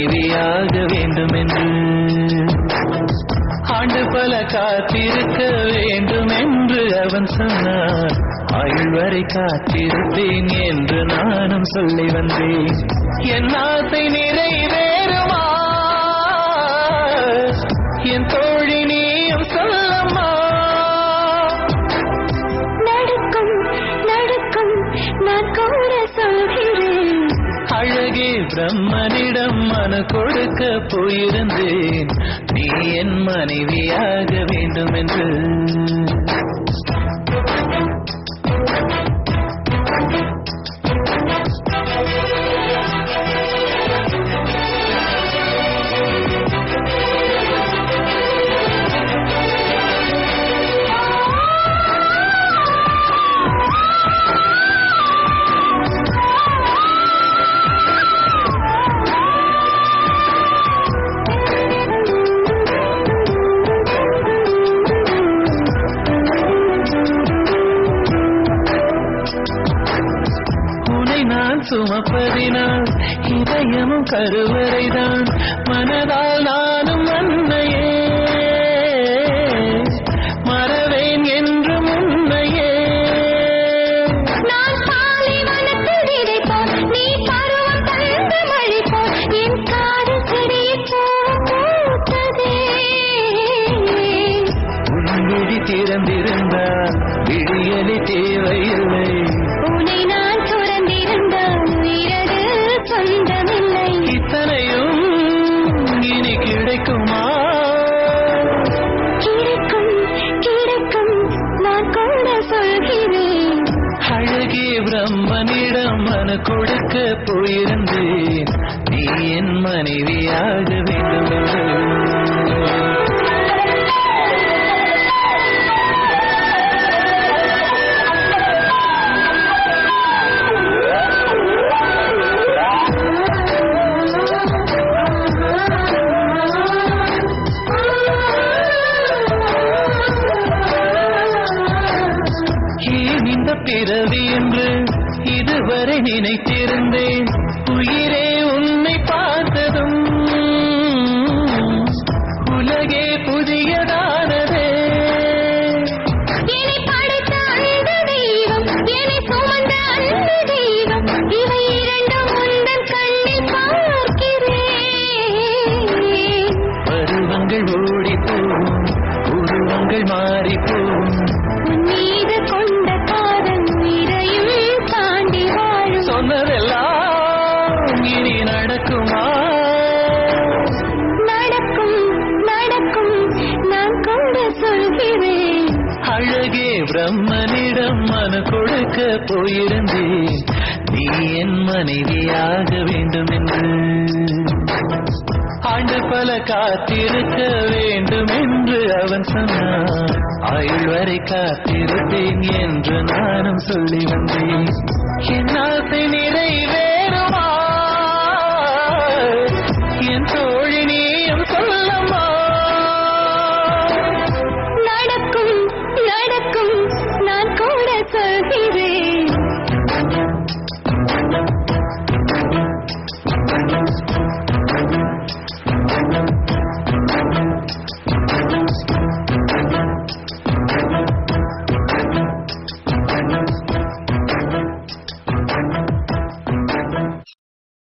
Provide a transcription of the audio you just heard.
மனைவியாக வேண்டும் என்று ஆண்டு பல காத்திருக்க வேண்டும் என்று அவன் சொன்னான். ஆயுள் வரை காத்திருப்பேன் என்று நானும் சொல்லி வந்தேன். என் ஆசை நிறைவேறுமா என் தோழி நீயும் சொல்லம்மா. நடக்கும் நடக்கும் நான் கூட சொல்கிறேன். அழகே பிரம்மனிடம் மனு கொடுக்க போயிருந்தேன். நீ என் மனைவியாக வேண்டும் என்று. சுமப்பதினால் இதயமும் கருவறைதான். மனதால் நானும் அன்னையே மறவேன் என்று முன்னையே. நான் பாலைவனத்தில் விதைப்போம், நீ பருவம் தந்த மழை போல் என் காதல் செடியில் பூத்ததே. உன் விழி திறந்திருந்தால் விடியலி தேவையில்லை. உன்னை நான் துறந்திருந்தால் உயிரது சொந்தமில்லை. இத்தனையும் இனி கிடைக்குமா? கிடைக்கும் கிடைக்கும் நான் கூட சொல்கிறேன். அழகே பிரம்மனிடம் மனு கொடுக்க போயிருந்தேன். நீ என் மனைவியாக வேண்டும் என்று. பிறவி என்று இதுவரை நினைத்திருந்தேன். உயிரே உன்னை பார்த்ததும் உலகே புதியதானதே. என்னை படைத்த அந்த தெய்வம், என்னை சுமந்த அந்த தெய்வம், இவை இரண்டும் உந்தன் கண்ணில் பார்க்கிறேன். பருவங்கள் ஓடிப்போம், உருவங்கள் மாறிப்போம். உன் மீது கொண்ட காதல் இதையும் தாண்டி வாழும். சொன்னதெல்லாம் இனி நடக்குமா? நடக்கும் நடக்கும் நான் கூட சொல்கிறேன். அழகே பிரம்மனிடம் மனு கொடுக்க போயிருந்தேன். நீ என் மனைவியாக வேண்டும் என்று. ஆண்டு பல காத்திருக்க வேண்டும் என்று அவன் சொன்னான். ஆயுள் வரை காத்திருப்பேன் என்று நானும் சொல்லி வந்தேன். என் ஆசை நிறைவே